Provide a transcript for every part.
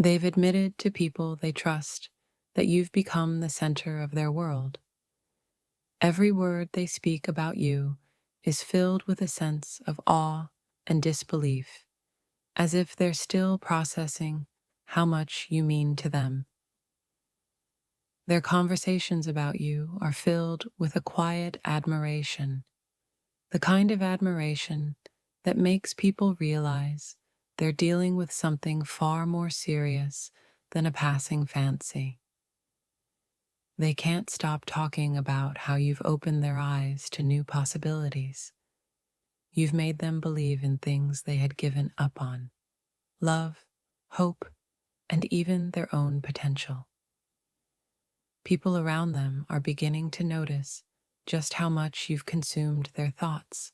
They've admitted to people they trust that you've become the center of their world. Every word they speak about you is filled with a sense of awe and disbelief, as if they're still processing how much you mean to them. Their conversations about you are filled with a quiet admiration, the kind of admiration that makes people realize they're dealing with something far more serious than a passing fancy. They can't stop talking about how you've opened their eyes to new possibilities. You've made them believe in things they had given up on: love, hope, and even their own potential. People around them are beginning to notice just how much you've consumed their thoughts.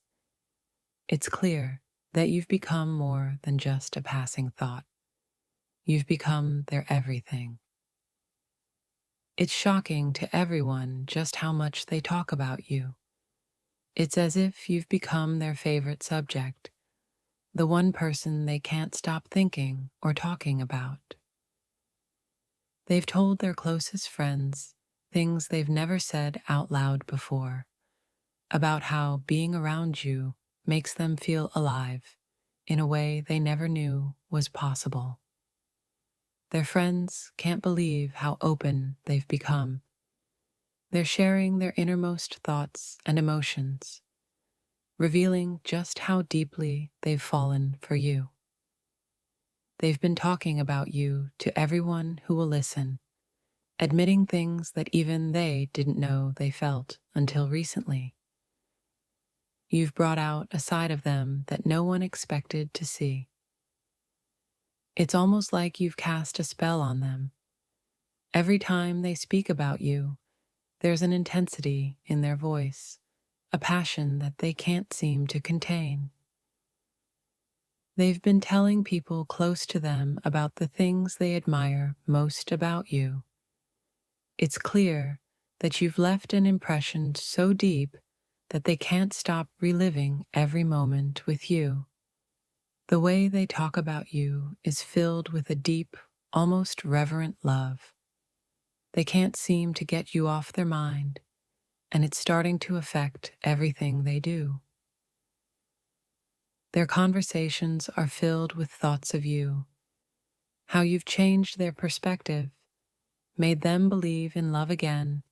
It's clear that you've become more than just a passing thought. You've become their everything. It's shocking to everyone just how much they talk about you. It's as if you've become their favorite subject, the one person they can't stop thinking or talking about. They've told their closest friends things they've never said out loud before, about how being around you makes them feel alive in a way they never knew was possible. Their friends can't believe how open they've become. They're sharing their innermost thoughts and emotions, revealing just how deeply they've fallen for you. They've been talking about you to everyone who will listen, admitting things that even they didn't know they felt until recently. You've brought out a side of them that no one expected to see. It's almost like you've cast a spell on them. Every time they speak about you, there's an intensity in their voice, a passion that they can't seem to contain. They've been telling people close to them about the things they admire most about you. It's clear that you've left an impression so deep that they can't stop reliving every moment with you. The way they talk about you is filled with a deep, almost reverent love. They can't seem to get you off their mind, and it's starting to affect everything they do. Their conversations are filled with thoughts of you, how you've changed their perspective, made them believe in love again,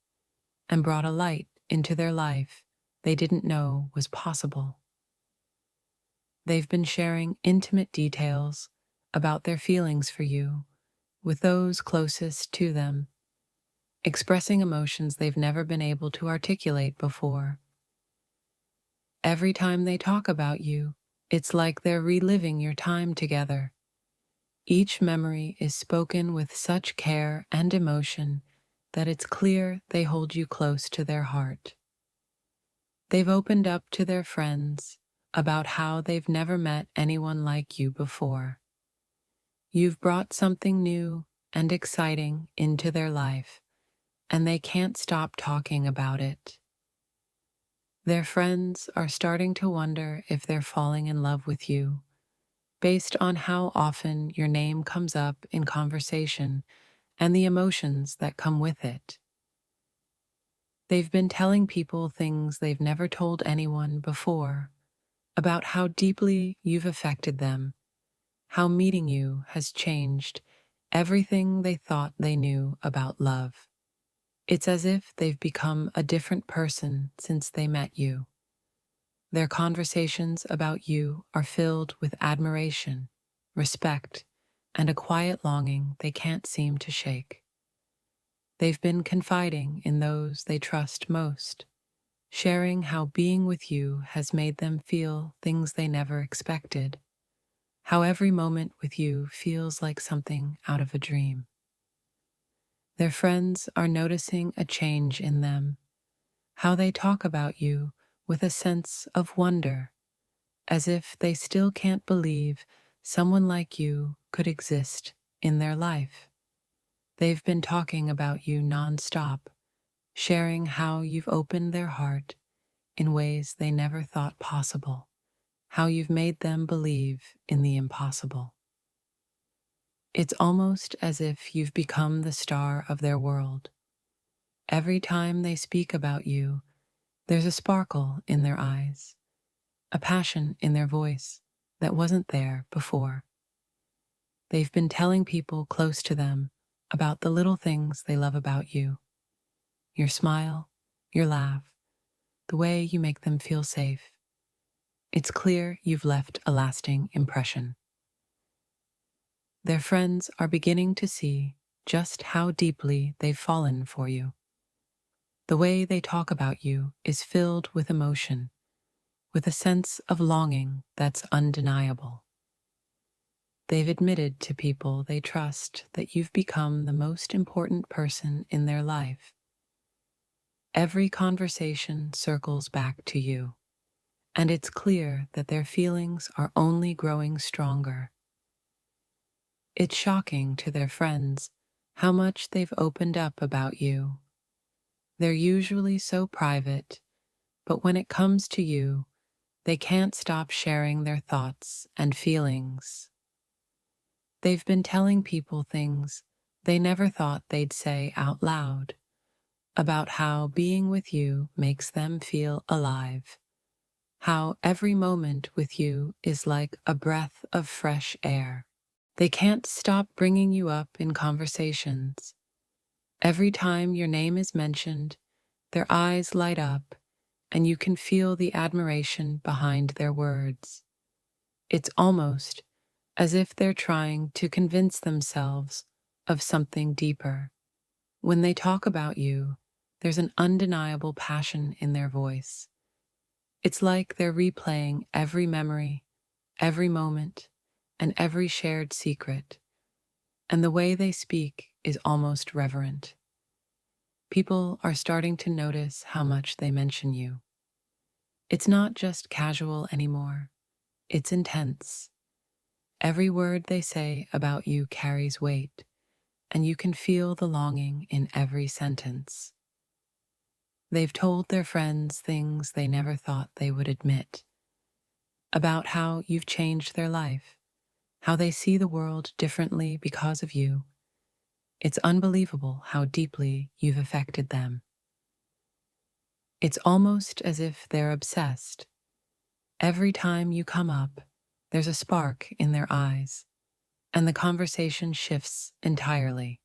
and brought a light into their life they didn't know was possible. They've been sharing intimate details about their feelings for you with those closest to them, expressing emotions they've never been able to articulate before. Every time they talk about you, it's like they're reliving your time together. Each memory is spoken with such care and emotion that it's clear they hold you close to their heart. They've opened up to their friends about how they've never met anyone like you before. You've brought something new and exciting into their life, and they can't stop talking about it. Their friends are starting to wonder if they're falling in love with you, based on how often your name comes up in conversation and the emotions that come with it. They've been telling people things they've never told anyone before, about how deeply you've affected them, how meeting you has changed everything they thought they knew about love. It's as if they've become a different person since they met you. Their conversations about you are filled with admiration, respect, and a quiet longing they can't seem to shake. They've been confiding in those they trust most, sharing how being with you has made them feel things they never expected, how every moment with you feels like something out of a dream. Their friends are noticing a change in them, how they talk about you with a sense of wonder, as if they still can't believe someone like you could exist in their life. They've been talking about you nonstop, sharing how you've opened their heart in ways they never thought possible, how you've made them believe in the impossible. It's almost as if you've become the star of their world. Every time they speak about you, there's a sparkle in their eyes, a passion in their voice that wasn't there before. They've been telling people close to them about the little things they love about you: your smile, your laugh, the way you make them feel safe. It's clear you've left a lasting impression. Their friends are beginning to see just how deeply they've fallen for you. The way they talk about you is filled with emotion, with a sense of longing that's undeniable. They've admitted to people they trust that you've become the most important person in their life. Every conversation circles back to you, and it's clear that their feelings are only growing stronger. It's shocking to their friends how much they've opened up about you. They're usually so private, but when it comes to you, they can't stop sharing their thoughts and feelings. They've been telling people things they never thought they'd say out loud, about how being with you makes them feel alive, how every moment with you is like a breath of fresh air. They can't stop bringing you up in conversations. Every time your name is mentioned, their eyes light up, and you can feel the admiration behind their words. It's almost as if they're trying to convince themselves of something deeper. When they talk about you, there's an undeniable passion in their voice. It's like they're replaying every memory, every moment, and every shared secret, and the way they speak is almost reverent. People are starting to notice how much they mention you. It's not just casual anymore, it's intense. Every word they say about you carries weight, and you can feel the longing in every sentence. They've told their friends things they never thought they would admit, about how you've changed their life, how they see the world differently because of you. It's unbelievable how deeply you've affected them. It's almost as if they're obsessed. Every time you come up, there's a spark in their eyes, and the conversation shifts entirely.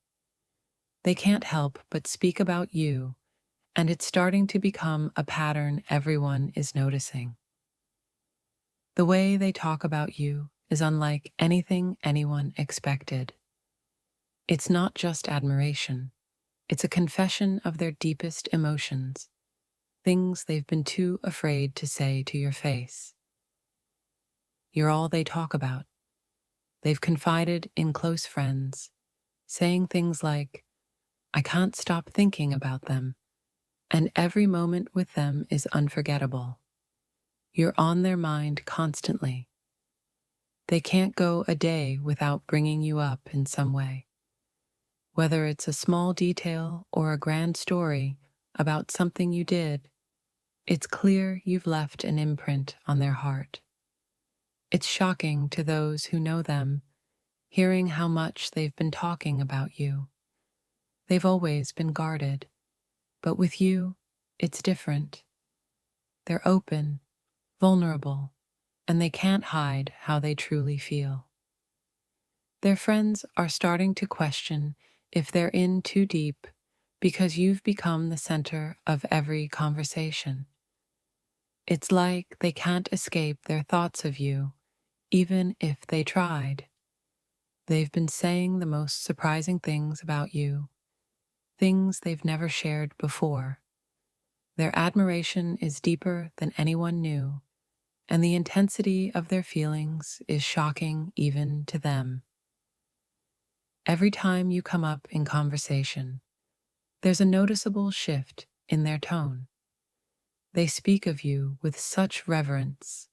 They can't help but speak about you, and it's starting to become a pattern everyone is noticing. The way they talk about you is unlike anything anyone expected. It's not just admiration, it's a confession of their deepest emotions, things they've been too afraid to say to your face. You're all they talk about. They've confided in close friends, saying things like, "I can't stop thinking about them," and every moment with them is unforgettable. You're on their mind constantly. They can't go a day without bringing you up in some way. Whether it's a small detail or a grand story about something you did, it's clear you've left an imprint on their heart. It's shocking to those who know them, hearing how much they've been talking about you. They've always been guarded, but with you, it's different. They're open, vulnerable, and they can't hide how they truly feel. Their friends are starting to question if they're in too deep because you've become the center of every conversation. It's like they can't escape their thoughts of you, even if they tried. They've been saying the most surprising things about you, things they've never shared before. Their admiration is deeper than anyone knew, and the intensity of their feelings is shocking even to them. Every time you come up in conversation, there's a noticeable shift in their tone. They speak of you with such reverence,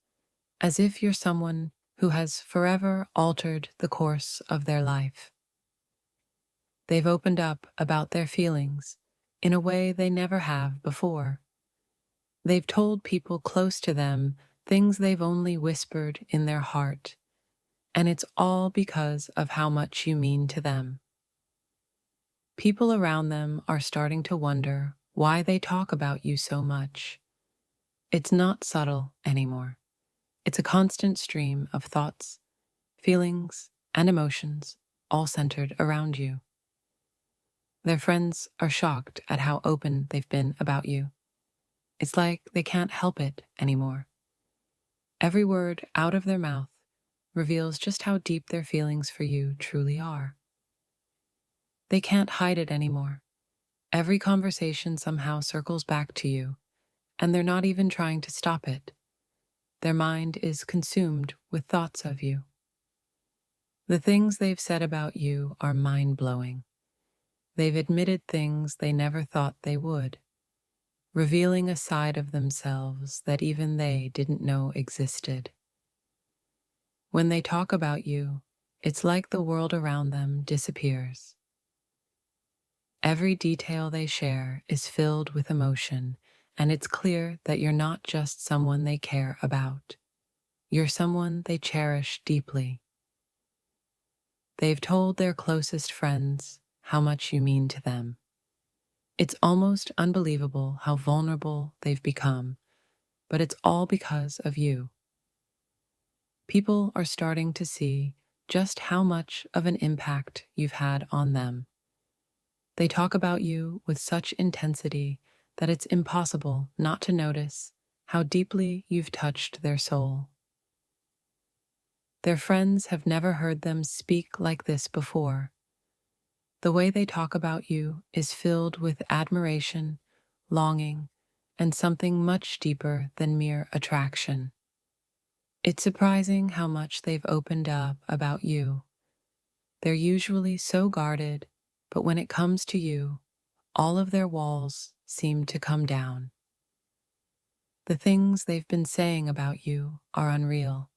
as if you're someone who has forever altered the course of their life. They've opened up about their feelings in a way they never have before. They've told people close to them things they've only whispered in their heart, and it's all because of how much you mean to them. People around them are starting to wonder why they talk about you so much. It's not subtle anymore. It's a constant stream of thoughts, feelings, and emotions, all centered around you. Their friends are shocked at how open they've been about you. It's like they can't help it anymore. Every word out of their mouth reveals just how deep their feelings for you truly are. They can't hide it anymore. Every conversation somehow circles back to you, and they're not even trying to stop it. Their mind is consumed with thoughts of you. The things they've said about you are mind-blowing. They've admitted things they never thought they would, revealing a side of themselves that even they didn't know existed. When they talk about you, it's like the world around them disappears. Every detail they share is filled with emotion, and it's clear that you're not just someone they care about. You're someone they cherish deeply. They've told their closest friends how much you mean to them. It's almost unbelievable how vulnerable they've become, but it's all because of you. People are starting to see just how much of an impact you've had on them. They talk about you with such intensity that it's impossible not to notice how deeply you've touched their soul. Their friends have never heard them speak like this before. The way they talk about you is filled with admiration, longing, and something much deeper than mere attraction. It's surprising how much they've opened up about you. They're usually so guarded, but when it comes to you, all of their walls seem to come down. The things they've been saying about you are unreal.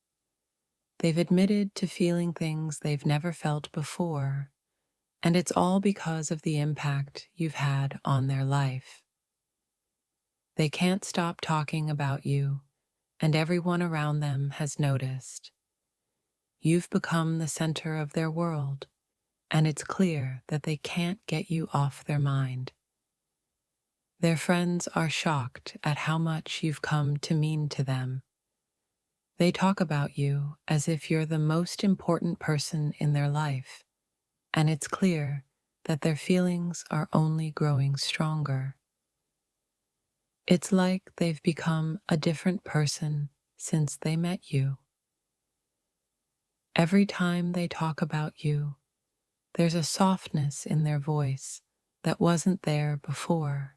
They've admitted to feeling things they've never felt before, and it's all because of the impact you've had on their life. They can't stop talking about you, and everyone around them has noticed. You've become the center of their world, and it's clear that they can't get you off their mind. Their friends are shocked at how much you've come to mean to them. They talk about you as if you're the most important person in their life, and it's clear that their feelings are only growing stronger. It's like they've become a different person since they met you. Every time they talk about you, there's a softness in their voice that wasn't there before.